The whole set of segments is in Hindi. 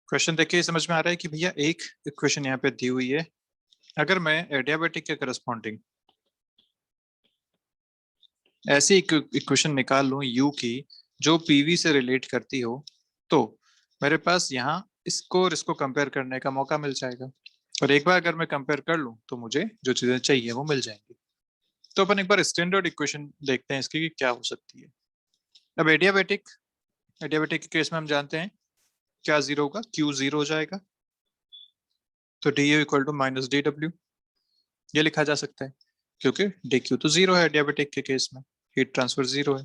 क्वेश्चन देखिए समझ में आ रहा है कि भैया एक इक्वेशन यहाँ पे दी हुई है। अगर मैं एडियाबेटिक के करस्पॉन्डिंग ऐसी इक्वेशन निकाल लूं u की जो pv से रिलेट करती हो, तो मेरे पास यहाँ इसको और इसको कंपेयर करने का मौका मिल जाएगा। और एक बार अगर मैं कंपेयर कर लूं तो मुझे जो चीजें चाहिए वो मिल जाएंगी। तो अपन एक बार स्टैंडर्ड इक्वेशन देखते हैं इसकी कि क्या हो सकती है। अब एडियाबेटिक एडियाबेटिक के केस में हम जानते हैं क्या जीरो होगा, q जीरो हो जाएगा, तो du equal to minus D W ये लिखा जा सकता है, क्योंकि dq तो जीरो है डियाबेटिक के केस में, हीट ट्रांसफर जीरो है।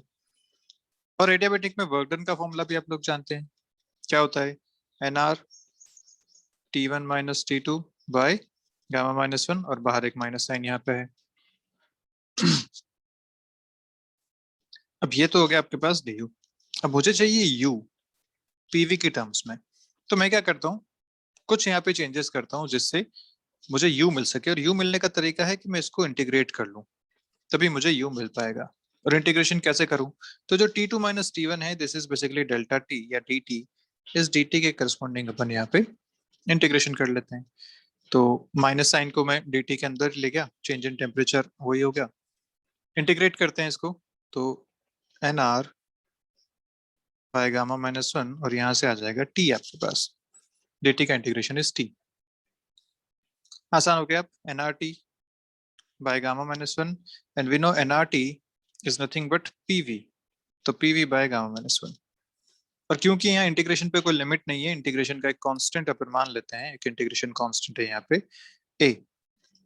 और एडियाबेटिक में वर्क डन का फॉर्मूला भी आप लोग जानते हैं, क्या होता है, nr t1 minus t2 by gamma minus one, और बाहर एक माइनस साइन यहाँ पे है। अब ये तो हो गया आपके पास du। अब मुझे चाहिए u pv की टर्म्स में, तो मैं क्या करता हूँ, कुछ यहाँ पे चेंजेस करता हूँ जिससे मुझे u मिल सके। और u मिलने का तरीका है कि मैं इसको इंटीग्रेट कर लूँ, तभी मुझे u मिल पाएगा। और इंटीग्रेशन कैसे करूं, तो जो t2 माइनस t1 है this is basically delta t या dt, इस dt के करस्पॉन्डिंग अपन यहाँ पे इंटीग्रेशन कर लेते हैं। तो माइनस साइन को मैं dt के अंदर ले गया, चेंज इन टेम्परेचर वही हो गया। इंटीग्रेट करते हैं इसको, तो nr by gamma minus one, और यहाँ से आ जाएगा t आपके पास, dt का इंटीग्रेशन इज t। आसान हो गया। अब nrt by gamma minus 1, and we know nRT is nothing but PV, तो PV by gamma minus 1। और क्योंकि यहाँ इंटीग्रेशन पे कोई लिमिट नहीं है, इंटीग्रेशन का एक कांस्टेंट अपन मान लेते हैं, एक इंटीग्रेशन कांस्टेंट है यहाँ पे a,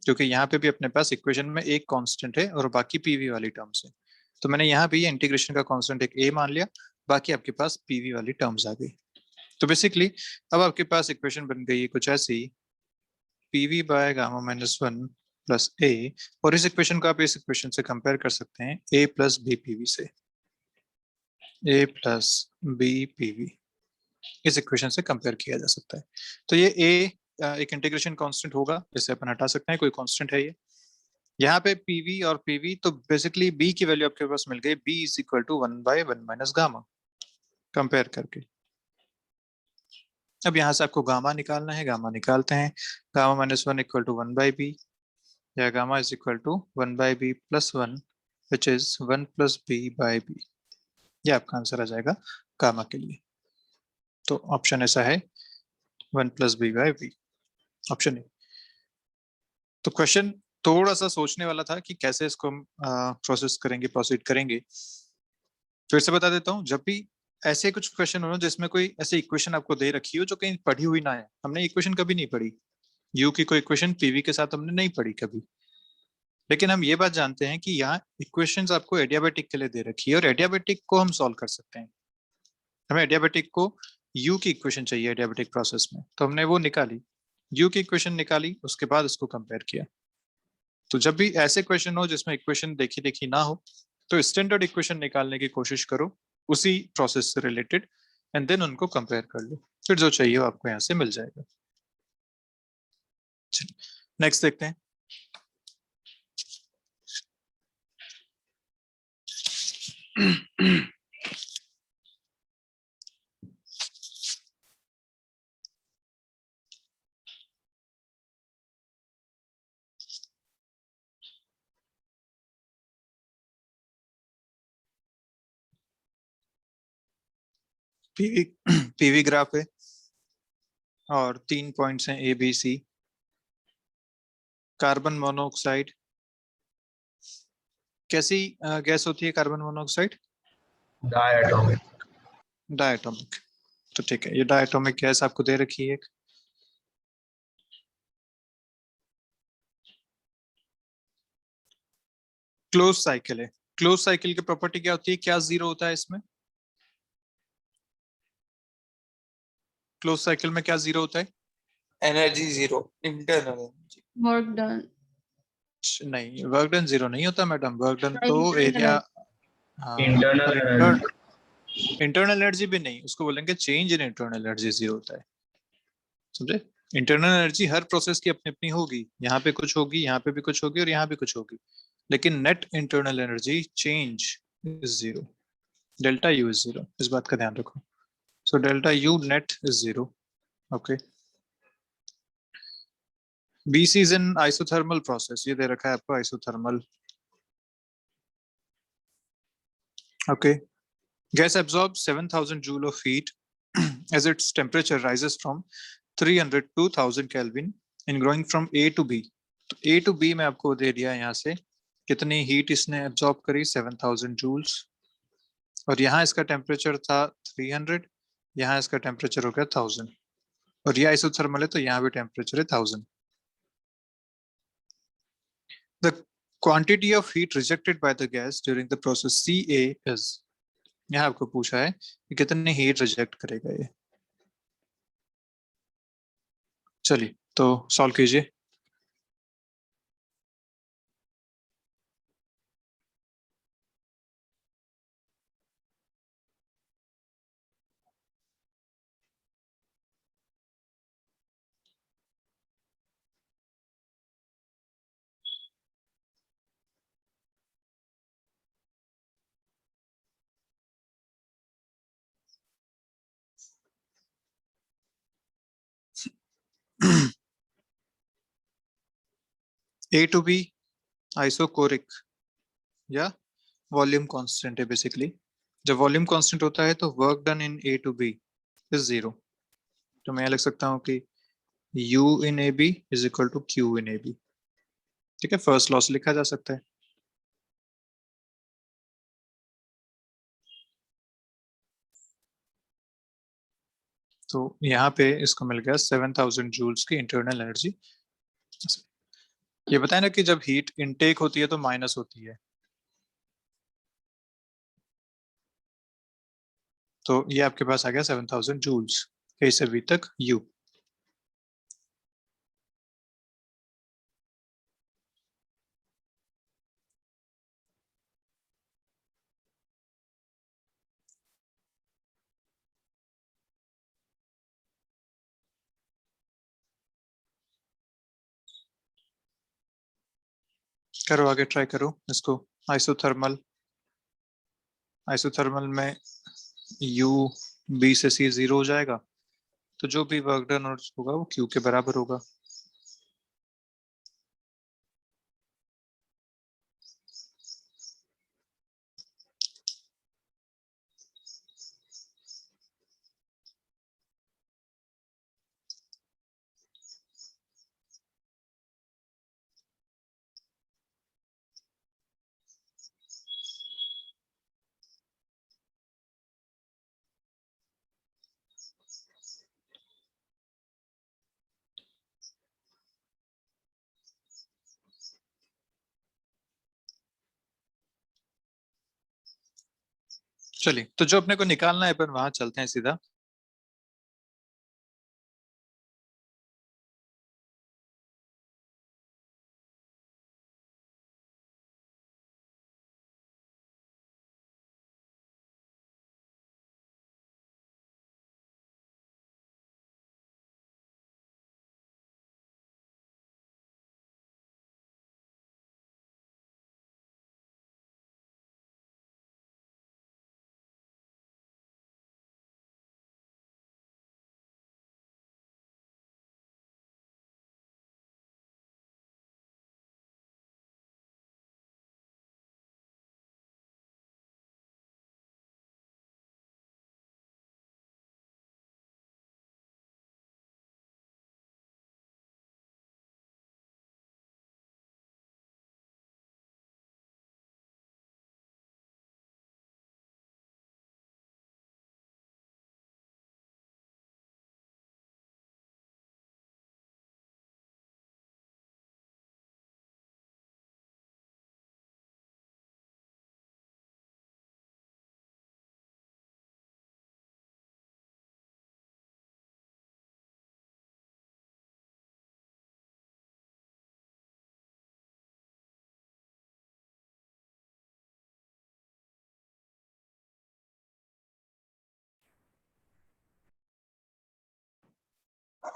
क्योंकि यहाँ पे भी अपने पास इक्वेशन में एक कांस्टेंट है और बाकी PV वाली टर्म्स है, तो मैंने यहाँ भी इंटीग्रेशन का कांस्टेंट एक a मान लिया, बाकी आपके पास PV वाली टर्म्स आ गई। तो बेसिकली अब आपके पास इक्वेशन बन गई है कुछ ऐसी, PV by gamma minus one plus a, और इस इक्वेशन को आप इस इक्वेशन से कंपेयर कर सकते हैं a प्लस बी पीवी से, a प्लस बी पीवी इस इक्वेशन से कंपेयर किया जा सकता है। तो ये a एक इंटीग्रेशन कांस्टेंट होगा, जिसे अपन हटा सकते हैं, कोई कांस्टेंट है ये। यहाँ पे pv और pv, तो बेसिकली b की वैल्यू आपके पास मिल गई, b is equal to one by one minus gamma, compare करके। अब यहाँ से आपको गामा निकालना है, गामा निकालते हैं, gamma minus one equal to one by B, या gamma is equal to one by B plus one, which is one plus B by B. ये आपका आंसर आ जाएगा गामा के लिए। तो ऑप्शन ऐसा है one plus B by B, option A. तो क्वेश्चन थोड़ा सा सोचने वाला था कि कैसे इसको हम प्रोसेस करेंगे, प्रोसीड करेंगे। फिर से बता देता हूँ, जब भी ऐसे कुछ क्वेश्चन हो जिसमें कोई ऐसी इक्वेशन आपको दे रखी हो जो कहीं पढ़ी हुई ना है, हमने इक्वेशन कभी नहीं पढ़ी, यू की कोई इक्वेशन पीवी के साथ हमने नहीं पढ़ी कभी, लेकिन हम ये बात जानते हैं कि यहाँ इक्वेशंस आपको एडियाबेटिक के लिए दे रखी है और एडियाबेटिक को हम सॉल्व कर सकते हैं। हमें एडियाबेटिक को यू की इक्वेशन चाहिए एडियाबेटिक प्रोसेस में, तो हमने वो निकाली, यू की इक्वेशन निकाली, उसके बाद इसको कंपेयर किया। तो जब भी ऐसे क्वेश्चन हो जिसमें इक्वेशन देखी देखी ना हो, तो स्टैंडर्ड इक्वेशन निकालने की कोशिश करो उसी प्रोसेस से रिलेटेड, एंड देन उनको कंपेयर कर लो, फिर जो चाहिए आपको यहाँ से मिल जाएगा। नेक्स्ट देखते हैं। पीवी ग्राफ है और 3 पॉइंट्स हैं A B C. Carbon monoxide कैसी गैस होती है, कार्बन मोनोऑक्साइड डायटोमिक। डायटोमिक। तो ठीक है, ये डायटोमिक गैस आपको दे रखी है। क्लोज साइकिल है, क्लोज साइकिल की प्रॉपर्टी क्या होती है, क्या जीरो होता है इसमें, क्लोज साइकिल में क्या जीरो होता है, energy zero, internal energy, work done. नहीं, वर्क डन जीरो नहीं होता मैडम, वर्क डन तो एरिया, इंटरनल इंटरनल एनर्जी भी नहीं, उसको बोलेंगे change in internal energy zero होता है, समझे। इंटरनल एनर्जी हर प्रोसेस की अपनी अपनी होगी, यहाँ पे कुछ होगी, यहाँ पे भी कुछ होगी और यहाँ भी कुछ होगी, लेकिन net internal energy change is zero, delta U is zero, इस बात का ध्यान रखो। So delta U net is zero. Okay, BC is in isothermal process, ये दे रखा है आपको isothermal. Okay, gas absorbs 7000 joule of heat as its temperature rises from 300 to 1000 Kelvin in growing from A to B. तो A to B में आपको दे दिया यहाँ से कितनी हीट इसने एब्जॉर्ब करी, 7000 जूल्स, और यहाँ इसका टेम्परेचर था 300, यहाँ इसका टेम्परेचर हो गया 1000, और ये आइसोथर्मल है तो यहाँ भी टेम्परेचर है 1000. The quantity of heat rejected by the gas during the process CA is, यहाँ आपको पूछा है कि कितनी हीट रिजेक्ट करेगा ये. चलिए तो सॉल्व कीजिए. A to B आइसोकोरिक या वॉल्यूम कांस्टेंट है बेसिकली. जब वॉल्यूम कांस्टेंट होता है तो work done in A to B is 0. तो मैं लिख सकता हूँ कि U in AB is equal to Q in AB. ठीक है, फर्स्ट लॉ से लिखा जा सकता है. तो यहाँ पे इसको मिल गया 7000 जूल्स की इंटरनल एनर्जी. ये बताए ना कि जब हीट इनटेक होती है तो माइनस होती है, तो ये आपके पास आ गया 7000 जूल्स, A से B तक U. करो आगे, ट्राई करो इसको. आइसोथर्मल, आइसोथर्मल में U B से C 0 हो जाएगा, तो जो भी वर्क डन होगा वो Q के बराबर होगा. चलिए तो जो अपने को निकालना है अपन वहां चलते हैं सीधा.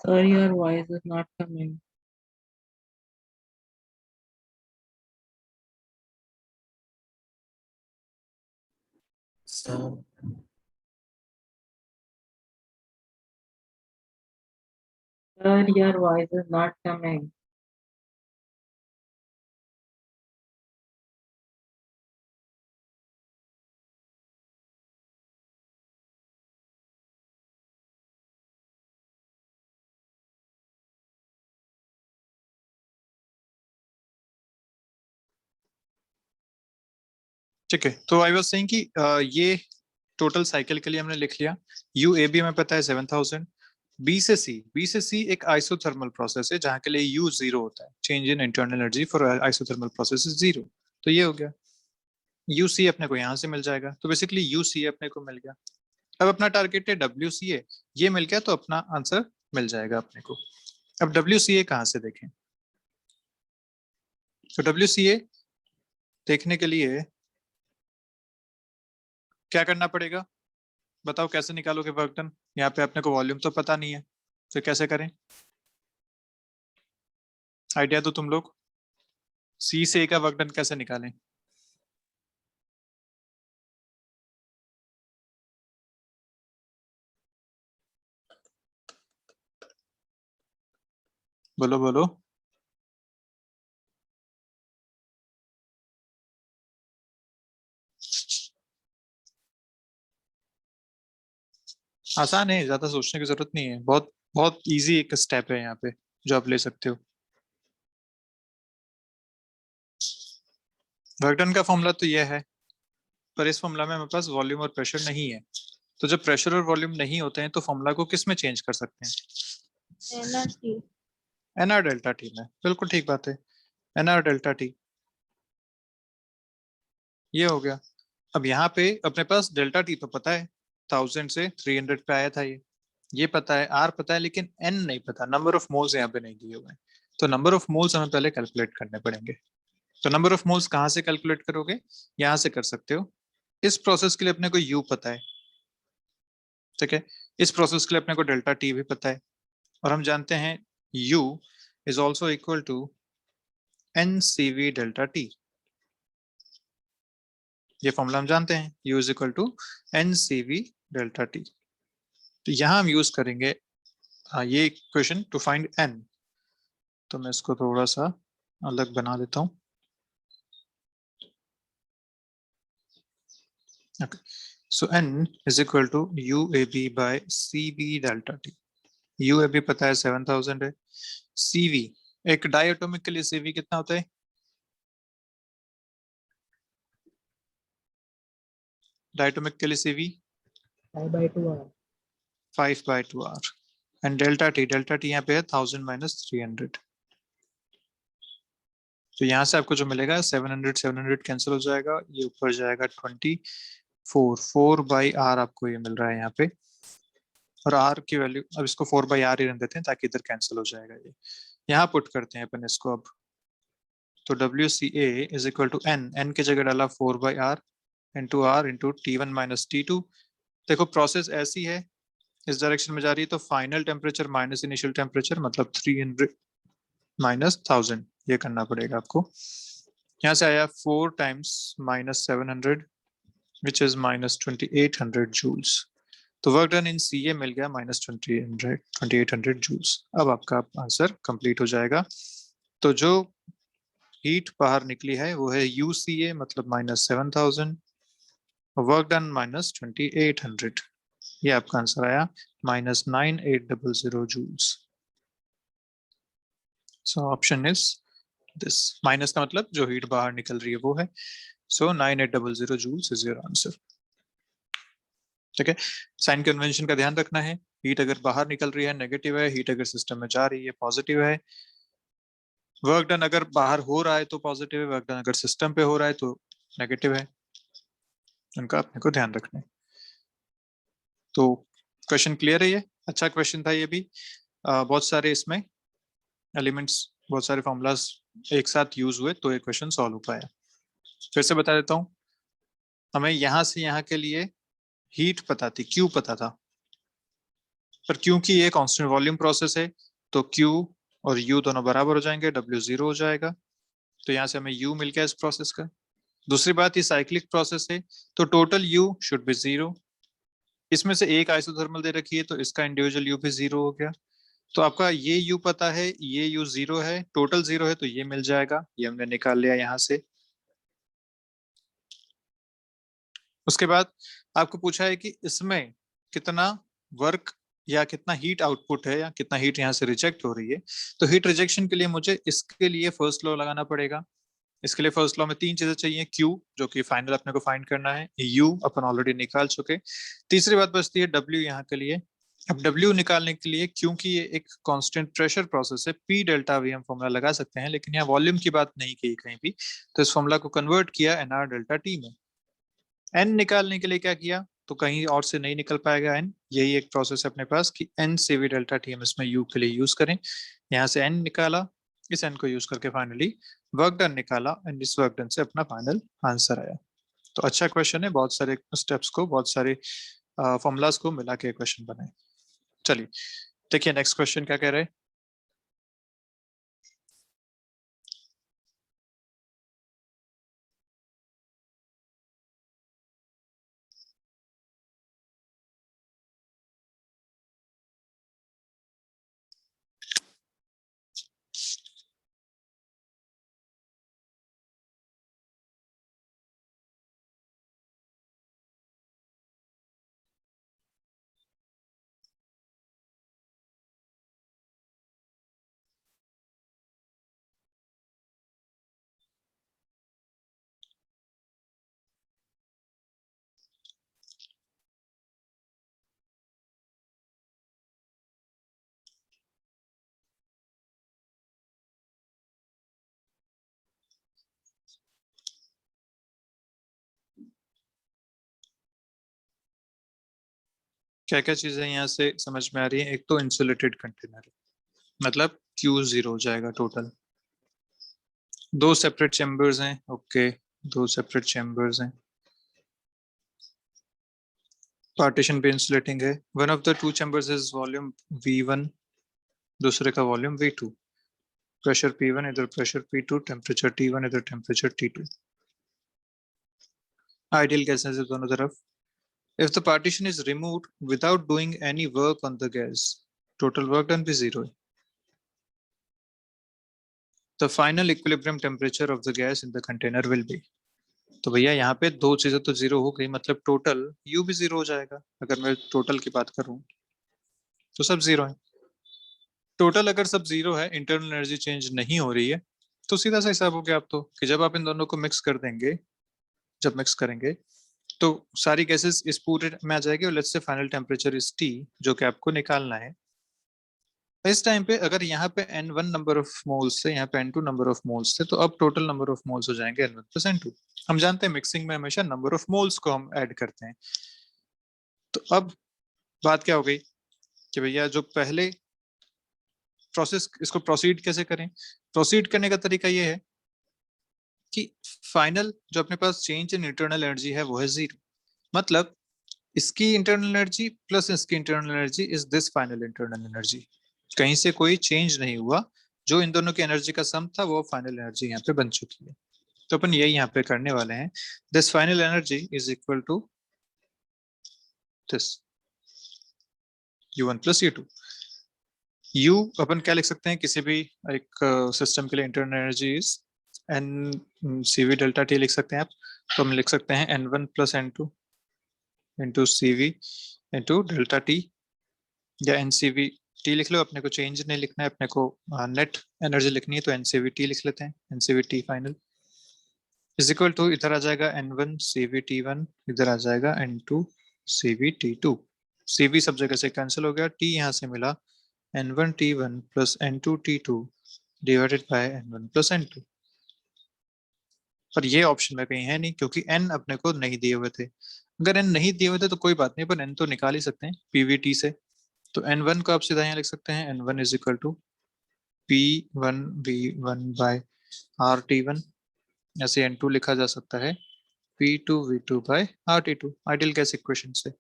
Sir, your voice is not coming. So Sir, your voice is not coming. ठीक है, तो आई वाज सेइंग कि ये टोटल साइकिल के लिए हमने लिख लिया। यू ए बी हमें पता है 7000। बी से सी एक आइसोथर्मल प्रोसेस है जहां के लिए यू जीरो होता है, change in internal energy for isothermal process is zero. तो ये हो गया। यू सी अपने को यहाँ से मिल जाएगा, तो बेसिकली यू सी अपने को मिल गया। अब अपना टारगेट है डब्ल्यू सी ए, ये मिल गया तो अपना आंसर मिल जाएगा अपने को। अब डब्ल्यू सी ए कहाँ से देखें? तो डब्ल्यू सी ए देखने के लिए क्या करना पड़ेगा? बताओ कैसे निकालोगे वर्क डन? यहाँ पे अपने को वॉल्यूम तो पता नहीं है, तो कैसे करें? आइडिया दो तुम लोग, सी से ए का वर्क डन कैसे निकालें? बोलो बोलो। आसान है, ज्यादा सोचने की जरूरत नहीं है, बहुत बहुत इजी एक स्टेप है यहाँ पे जो आप ले सकते हो। वर्क डन का फॉर्मूला तो यह है, पर इस फॉर्मूला में हमारे पास वॉल्यूम और प्रेशर नहीं है। तो जब प्रेशर और वॉल्यूम नहीं होते हैं तो फॉर्मूला को किस में चेंज कर सकते हैं? एनर्जी। एनआर डेल्टा टी में, बिल्कुल ठीक बात है, एनआर डेल्टा टी। ये हो गया। अब यहाँ पे अपने पास डेल्टा टी तो पता है, 1000 से 300 पे आया था ये पता है, आर पता है, लेकिन एन नहीं पता, नंबर ऑफ मोल्स यहाँ पे नहीं दिए हुए हैं। तो नंबर ऑफ मोल्स हमें पहले कैलकुलेट करने पड़ेंगे। तो नंबर ऑफ मोल्स कहाँ से कैलकुलेट करोगे? यहाँ से कर सकते हो। इस प्रोसेस के लिए अपने को यू पता है, ठीक है। इस प्रोसेस के लिए अपने को डेल्टा टी भी पता है, और हम जानते हैं U is also equal to N C V delta T. ये फॉर्मूला हम जानते हैं, u is equal to N C V delta T. तो यहाँ हम यूज करेंगे ये इक्वेशन टू फाइंड n। तो मैं इसको थोड़ा सा अलग बना देता हूँ। Okay. So n is equal to UAB by CV delta T. UAB पता है 7000 है। CV एक डायटोमिक के लिए CV कितना होता है? डायटोमिक के लिए CV 5/2 R. 5/2R। And delta T यहाँ पे है 1000 माइनस 300। तो यहाँ से आपको जो मिलेगा 700 कैंसिल हो जाएगा, ये ऊपर जाएगा 4/r आपको ये मिल रहा है यहाँ पे। और r की वैल्यू, अब इसको 4/r ही रख देते हैं ताकि इधर कैंसिल हो जाएगा ये। यहाँ पुट करते हैं अपन इसको अब। तो WCA is equal to n की जगह डाला 4/r into r into T1 minus T2। देखो प्रोसेस ऐसी है, इस डायरेक्शन में जा रही है, तो final temperature minus initial temperature मतलब 300 माइनस 1000 ये करना पड़ेगा आपको। यहाँ से आया 4 times minus 700 which is minus 2800 joules. तो वर्क डन इन CA मिल गया माइनस 2800 जूल्स। अब आपका आंसर कंप्लीट हो जाएगा। तो जो हीट बाहर निकली है वो है UCA मतलब माइनस 7000, वर्क डन माइनस 2800। ये आपका आंसर आया minus 9800 joules. So option is this. Minus का मतलब जो हीट बाहर निकल रही है वो है। सो 9800 जूल्स इज योर आंसर। ठीक है, साइन कन्वेंशन का ध्यान रखना है। हीट अगर बाहर निकल रही है नेगेटिव है, हीट अगर सिस्टम में जा रही है पॉजिटिव है। वर्क डन अगर बाहर हो रहा है तो पॉजिटिव है, वर्क डन अगर सिस्टम पे हो रहा है तो नेगेटिव है। उनका अपने को ध्यान रखना है। तो क्वेश्चन क्लियर है ये? अच्छा क्वेश्चन था ये भी। बहुत सारे इसमें एलिमेंट्स, बहुत सारे फॉर्मूलाज एक साथ यूज हुए तो ये क्वेश्चन सॉल्व हो पाया। फिर से बता देता हूँ, हमें यहाँ से यहाँ के लिए हीट पता थी, Q पता था, पर क्योंकि ये कांस्टेंट वॉल्यूम प्रोसेस है तो Q और U दोनों बराबर हो जाएंगे, W 0 हो जाएगा। तो यहाँ से हमें U मिल गया इस प्रोसेस का। दूसरी बात, ये साइक्लिक प्रोसेस है तो टोटल U शुड बी 0। इसमें से एक आइसोथर्मल दे रखी है तो इसका इंडिविजुअल U भी 0 हो गया। तो आपका ये यू पता है, ये यू 0 है, टोटल 0 है, तो ये मिल जाएगा, ये हमने निकाल लिया यहाँ से। उसके बाद आपको पूछा है कि इसमें कितना वर्क या कितना हीट आउटपुट है या कितना हीट यहाँ से रिजेक्ट हो रही है। तो हीट रिजेक्शन के लिए मुझे इसके लिए फर्स्ट लॉ लगाना पड़ेगा। इसके लिए फर्स्ट लॉ में 3 चीजें चाहिए, Q जो कि फाइनल अपने को फाइंड करना है, U अपन ऑलरेडी निकाल चुके, तीसरी बात बचती है W यहाँ के लिए। अब W निकालने के लिए, क्योंकि ये एक कांस्टेंट प्रेशर प्रोसेस है, P डेल्टा V हम फॉर्मूला लगा सकते हैं, लेकिन यहाँ वॉल्यूम की बात नहीं की कहीं भी, तो इस फॉर्मूला को कन्वर्ट किया NR डेल्टा T में। N निकालने के लिए क्या किया, तो कहीं और से नहीं निकल पाएगा N, यही एक प्रोसेस है अपने पास कि N CV डेल्टा T हम इसमें U के लिए यूज करें। यहाँ से N निकाला, इस N को यूज करके फाइनली वर्क डन निकाला, एंड इस वर्क डन से अपना फाइनल आंसर आया। तो अच्छा क्वेश्चन है, बहुत सारे स्टेप्स को, बहुत सारे फॉर्मूलाज को मिला के क्वेश्चन बनाए। चलिए देखिए नेक्स्ट क्वेश्चन क्या कह रहे हैं। क्या क्या चीजें यहाँ से समझ में आ रही है। एक तो इंसुलेटेड कंटेनर, मतलब Q0 हो जाएगा टोटल। दो सेपरेट चैम्बर्स हैं, ओके, दो सेपरेट चैम्बर्स हैं, पार्टीशन भी इंसुलेटिंग है। One of the two chambers is volume V1, दूसरे का वॉल्यूम V2, प्रेशर P1 इधर प्रेशर P2, टेम्परेचर T1 इधर टेम्परेचर T2। आइडियल गैसेस है दोनों तरफ। If the partition is removed without doing any work on the gas, total work done be 0. The final equilibrium temperature of the gas in the container will be. तो भैया यहाँ पे दो चीजें तो 0 हो गई, मतलब टोटल U भी 0 हो जाएगा। अगर मैं टोटल की बात करूं तो सब 0 है। टोटल अगर सब 0 है, इंटरनल एनर्जी चेंज नहीं हो रही है, तो सीधा सा हिसाब हो गया आप तो कि जब आप इन दोनों को मिक्स कर देंगे, जब मिक्स करेंगे तो सारी गैसेस इस पूरे में आ जाएगी, और let's say final temperature is T जो कि आपको निकालना है। इस टाइम पे अगर यहाँ पे N1 नंबर ऑफ मोल्स थे, यहाँ पे N2 नंबर ऑफ मोल्स थे, तो अब टोटल नंबर ऑफ मोल्स हो जाएंगे N1 प्लस N2। हम जानते हैं मिक्सिंग में हमेशा नंबर ऑफ मोल्स को हम ऐड करते हैं। तो अब बात क्या हो गई कि भैया जो पहले प्रोसेस, इसको प्रोसीड कैसे करें। प्रोसीड करने का तरीका ये है कि फाइनल जो अपने पास चेंज इन इंटरनल एनर्जी है वो है 0, मतलब इसकी इंटरनल एनर्जी प्लस इसकी internal energy is this final internal energy. कहीं से कोई चेंज नहीं हुआ, जो इन दोनों की एनर्जी का सम था वो फाइनल एनर्जी यहाँ पे बन चुकी है। तो अपन यही यहाँ पे करने वाले हैं। This final energy is equal to this U1 plus U2। U अपन क्या लिख सकते हैं, किसी भी एक सिस्टम के लिए internal energy is N CV delta T लिख सकते हैं आप। तो हम लिख सकते हैं N1 plus N2 into CV into delta T, या NCV T लिख लो, अपने को चेंज नहीं लिखना है, अपने को नेट एनर्जी लिखनी है, तो NCV T लिख लेते हैं, NCV T final is equal to, इधर आ जाएगा N1 CV T1, इधर आ जाएगा N2 CV T2। CV सब जगह से कैंसिल हो गया, T यहाँ से मिला N1 T1 plus N2 T2 divided bye N1 plus N2। पर ये ऑप्शन में कहीं है नहीं, क्योंकि N अपने को नहीं दिए हुए थे। अगर N नहीं दिए हुए थे तो कोई बात नहीं, पर N तो निकाल ही सकते हैं PVT से। तो N1 को आप सीधा यहाँ लिख सकते हैं, N1 is equal to P1V1 by RT1, ऐसे N2 लिखा जा सकता है P2V2 by RT2 ideal gas equation से।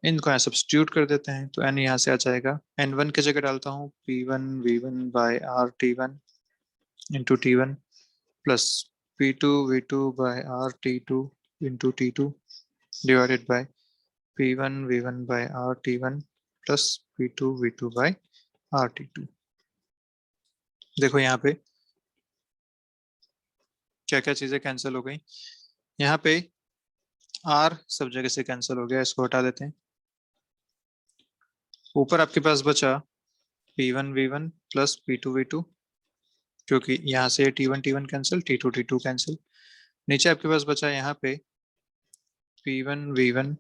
इनको यहाँ सब्स्टिट्यूट कर देते हैं, तो N यहाँ से आ जाएगा, N1 की जगह डालता हूँ P1V1 by RT1 into T1 plus P2V2 by RT2 into T2 divided by P1V1 by RT1 plus P2V2 by RT2। देखो यहाँ पे क्या क्या चीजें कैंसिल हो गई। यहाँ पे R सब जगह से कैंसिल हो गया, इसको हटा देते हैं। ऊपर आपके पास बचा P1V1 प्लस P2V2, क्योंकि यहाँ से T1 कैंसिल, T2 कैंसिल। नीचे आपके पास बचा यहाँ पे P1V1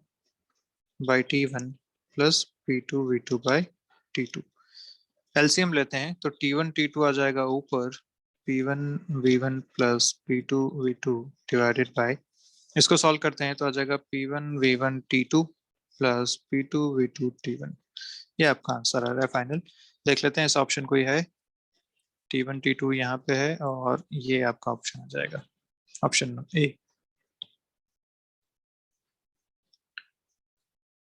by T1 plus P2V2 by T2। LCM लेते हैं तो T1 आ जाएगा ऊपर, P1V1 plus P2V2 divided by, इसको सॉल्व करते हैं तो आ जाएगा P1V1 T2 plus P2V2 T1। ये आपका आंसर आ रहा है फाइनल। देख लेते हैं इस ऑप्शन को, ये है T1 यहाँ पे है, और ये आपका ऑप्शन आ जाएगा, ऑप्शन ए।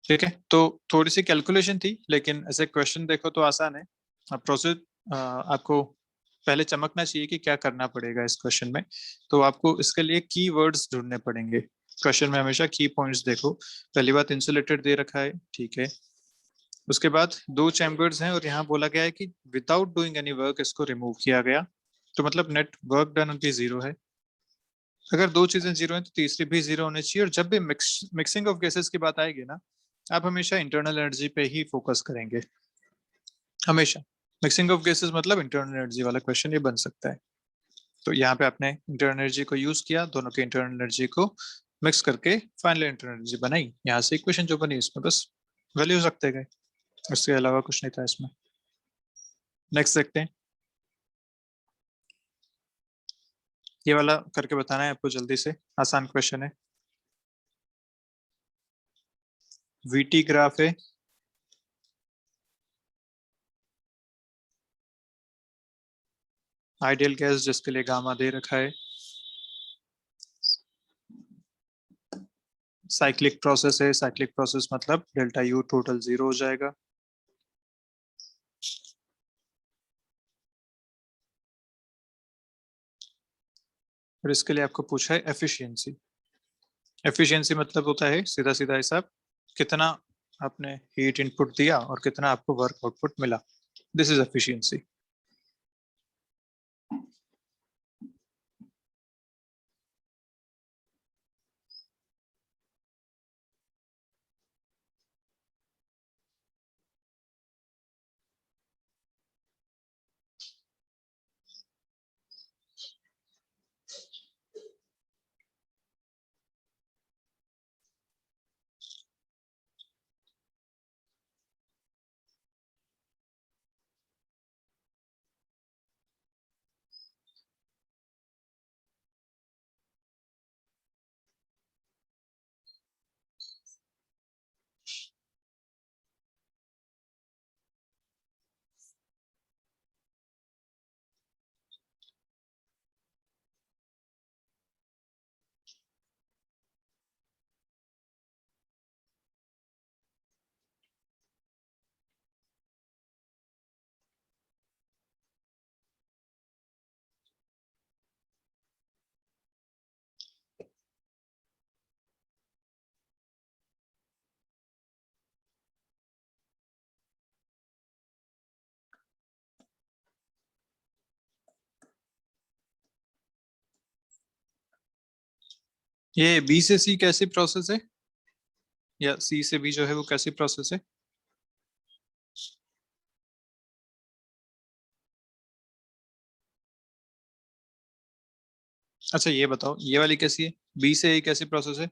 ठीक है, तो थोड़ी सी कैलकुलेशन थी, लेकिन ऐसे क्वेश्चन देखो तो आसान है। अब प्रोसेस आपको पहले चमकना चाहिए कि क्या करना पड़ेगा इस क्वेश्चन में। तो आपको इसके लिए की वर्ड्स ढूंढने पड़ेंगे। क्वेश्चन में हमेशा की पॉइंट्स देखो। पहली बात इंसुलेटेड दे रखा है, ठीक है। उसके बाद 2 चैम्बर्स हैं और यहाँ बोला गया है कि विदाउट डूइंग एनी वर्क इसको रिमूव किया गया, तो मतलब नेट वर्क डन भी 0 है। अगर 2 चीजें 0 है तो तीसरी भी 0 होनी चाहिए। और जब भी मिक्सिंग ऑफ गैसेस की बात आएगी ना, आप हमेशा इंटरनल एनर्जी पे ही फोकस करेंगे, हमेशा। मिक्सिंग ऑफ गैसेस मतलब इंटरनल एनर्जी वाला क्वेश्चन ये बन सकता है। तो यहाँ पे आपने इंटरनल एनर्जी को यूज किया, दोनों के इंटरनल एनर्जी को मिक्स करके फाइनल इंटरनल एनर्जी बनाई। यहाँ से इक्वेशन जो बनी उसमें बस वैल्यूज रखते गए, उसके अलावा कुछ नहीं था इसमें। नेक्स्ट देखते हैं। ये वाला करके बताना है आपको जल्दी से, आसान क्वेश्चन है। वीटी ग्राफ है, आइडियल गैस जिसके लिए गामा दे रखा है, साइक्लिक प्रोसेस है। साइक्लिक प्रोसेस मतलब डेल्टा यू टोटल 0 हो जाएगा। और इसके लिए आपको पूछा है एफिशिएंसी। एफिशिएंसी मतलब होता है सीधा सीधा हिसाब, कितना आपने हीट इनपुट दिया और कितना आपको वर्क आउटपुट मिला। This is efficiency. ये बी से सी कैसी प्रोसेस है, या सी से बी जो है वो कैसी प्रोसेस है? अच्छा ये बताओ, ये वाली कैसी है? बी से ए कैसी प्रोसेस है?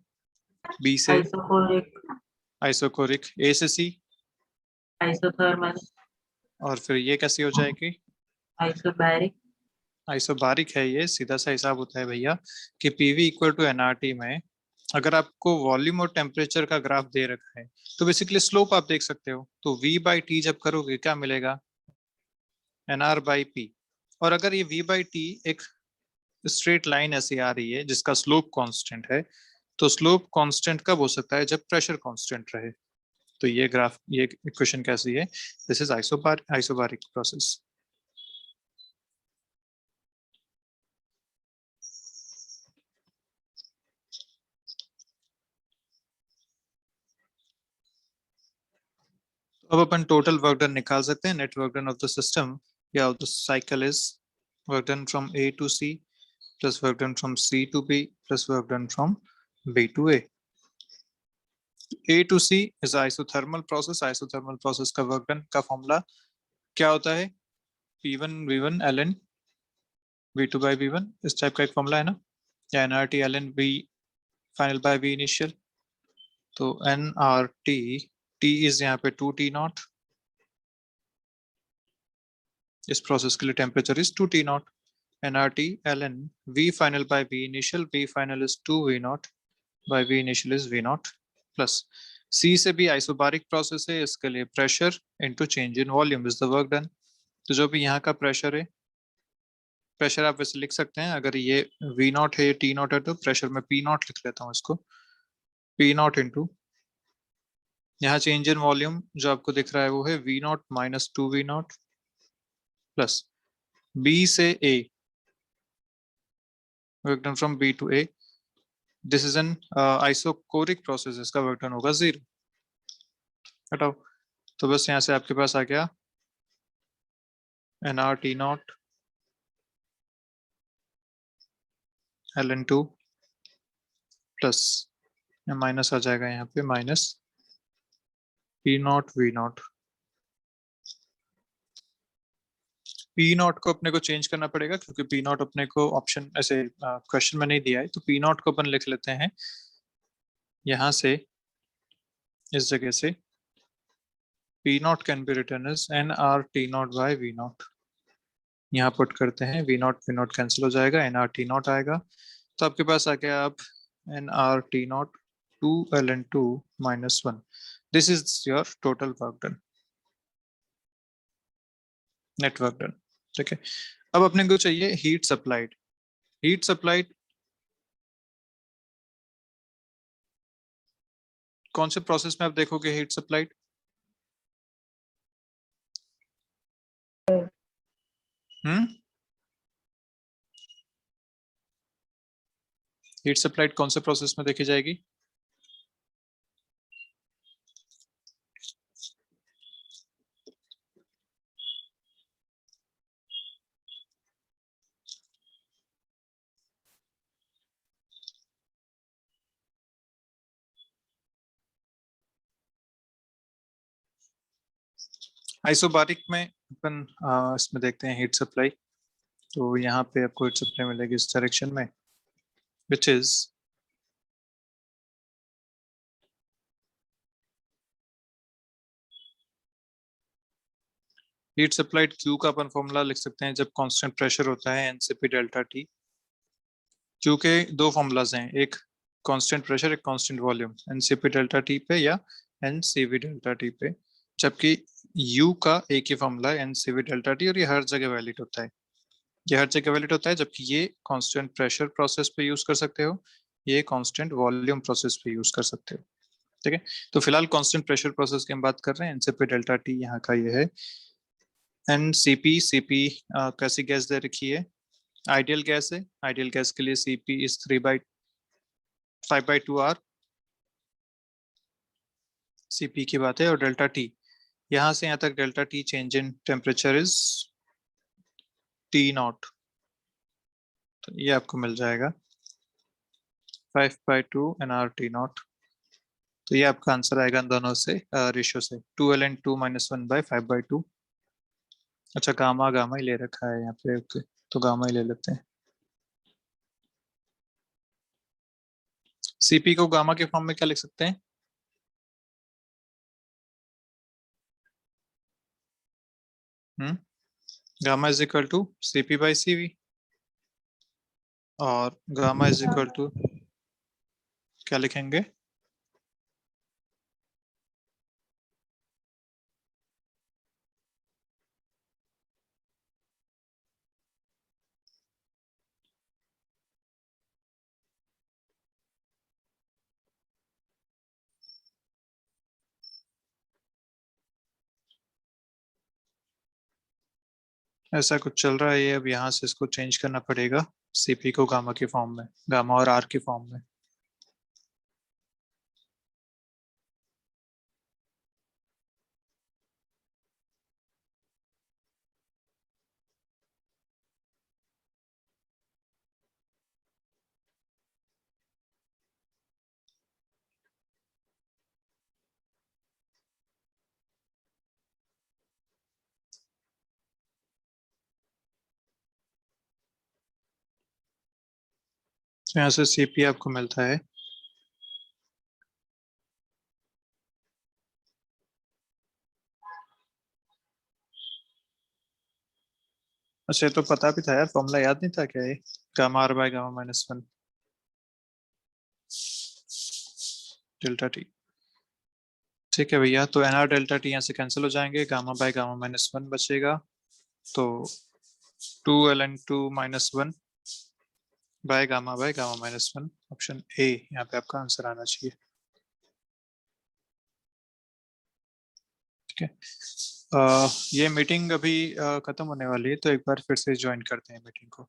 बी से Isochloric, आइसोकोरिक, ए से सी, isothermal, और फिर ये कैसी हो जाएगी? isobaric, आइसोबारिक है। ये सीधा सा हिसाब होता है भैया कि पीवी इक्वल टू एनआरटी में अगर आपको वॉल्यूम और टेम्परेचर का ग्राफ दे रखा है तो बेसिकली स्लोप आप देख सकते हो। तो वी बाई टी जब करोगे क्या मिलेगा? NR by P. और अगर ये वी बाई टी एक स्ट्रेट लाइन ऐसी आ रही है जिसका स्लोप कांस्टेंट है, तो स्लोप कांस्टेंट कब हो सकता है? जब प्रेशर कांस्टेंट रहे। तो ये ग्राफ, ये इक्वेशन कैसी है? This is isobaric process. अब अपन टोटल वर्क डन निकाल सकते हैं. Net work done of the system या of the cycle is work done from A to C plus work done from C to B plus work done from B to A. A to C is isothermal process. Isothermal process का work done का फॉर्मूला क्या होता है? P1 V1 ln V2 by V1 इस टाइप का एक फॉर्मूला है ना, या nRT ln V final by V initial. तो nRT T is यहाँ पे 2T naught. इस प्रोसेस के लिए temperature is 2T naught. nRT ln V final by V initial. V final is 2V naught by V initial is V naught plus C से भी आइसोबारिक प्रोसेस है, इसके लिए pressure into change in volume is the work done. तो जो भी यहाँ का प्रेशर है, प्रेशर आप वैसे लिख सकते हैं, अगर ये V नॉट है, ये T नॉट है, तो प्रेशर में P नॉट लिख लेता हूँ इसको, P नॉट इंटू यहाँ चेंज इन वॉल्यूम जो आपको दिख रहा है वो है V not minus 2V not plus B से A, work done from B to A. This is an isochoric process, इसका वर्क डन होगा 0. हटाओ. तो बस यहाँ से आपके पास आ गया nRT naught ln2 plus minus आ जाएगा यहाँ पे minus P naught V naught. P naught को अपने को चेंज करना पड़ेगा क्योंकि P नॉट अपने को ऑप्शन ऐसे क्वेश्चन में नहीं दिया है, तो P नॉट को अपन लिख लेते हैं यहाँ से, इस जगह से P not can be written as nRT not by V not. यहाँ पुट करते हैं, V नॉट कैंसिल हो जाएगा, nRT नॉट आएगा. तो आपके पास आ गया अब nRT not 2 ln2 minus 1. This is your total work done, net work done. ठीक है. अब अपने को चाहिए हीट सप्लाइड. हीट सप्लाइड कौन से प्रोसेस में आप देखोगे हीट सप्लाइड? हीट सप्लाइड कौन से प्रोसेस में देखी जाएगी? आइसोबारिक में अपन इसमें देखते हैं हीट सप्लाई. तो यहाँ पे आपको हीट सप्लाई मिलेगी इस डायरेक्शन में, which is heat supplied Q का अपन फॉर्मूला लिख सकते हैं जब कांस्टेंट प्रेशर होता है NCP डेल्टा T. Q के दो फॉर्मूलाज हैं, एक कांस्टेंट प्रेशर, एक constant volume, NCP delta T पे या NCV डेल्टा T पे. जबकि U का एक ही फॉर्मूला है NCV डेल्टा T, और ये हर जगह वैलिड होता है. ये हर जगह वैलिड होता है, जबकि ये कांस्टेंट प्रेशर प्रोसेस पे यूज कर सकते हो, ये कांस्टेंट वॉल्यूम प्रोसेस पे यूज कर सकते हो. ठीक है. तो फिलहाल कांस्टेंट प्रेशर प्रोसेस की हम बात कर रहे हैं. एनसीपी डेल्टा टी यहाँ का ये है. एनसीपी सीपी कैसी गैस दे रखी है? आइडियल गैस है. आइडियल गैस के लिए सीपी इज 5/2 आर. सीपी की बात है. और डेल्टा टी, यहाँ से यहाँ तक delta T change in temperature is T not. तो ये आपको मिल जाएगा 5/2 nRT नॉट. तो ये आपका आंसर आएगा इन दोनों से रेशियो से 2 ln2 - 1/5/2. अच्छा, गामा गामा ही ले रखा है यहाँ पे. ओके, तो गामा ही ले लेते हैं. सीपी को गामा के फॉर्म में क्या लिख सकते हैं? Gamma is equal to CP by CV, और गामा इज इक्वल टू क्या लिखेंगे? ऐसा कुछ चल रहा है ये. अब यहाँ से इसको चेंज करना पड़ेगा सीपी को गामा के फॉर्म में, गामा और आर के फॉर्म में. तो यहाँ से CP आपको मिलता है अच्छा, ये तो पता भी था यार, फॉर्मूला याद नहीं था क्या ये, gamma R by gamma -1 delta T. ठीक है भैया, तो NR डेल्टा टी यहाँ से कैंसिल हो जाएंगे, गामा बाय गामा -1 बचेगा, तो 2ln2 -1 by gamma -1, option A यहाँ पे आपका आंसर आना चाहिए। ठीक है, ये मीटिंग अभी खत्म होने वाली है, तो एक बार फिर से ज्वाइन करते हैं मीटिंग को।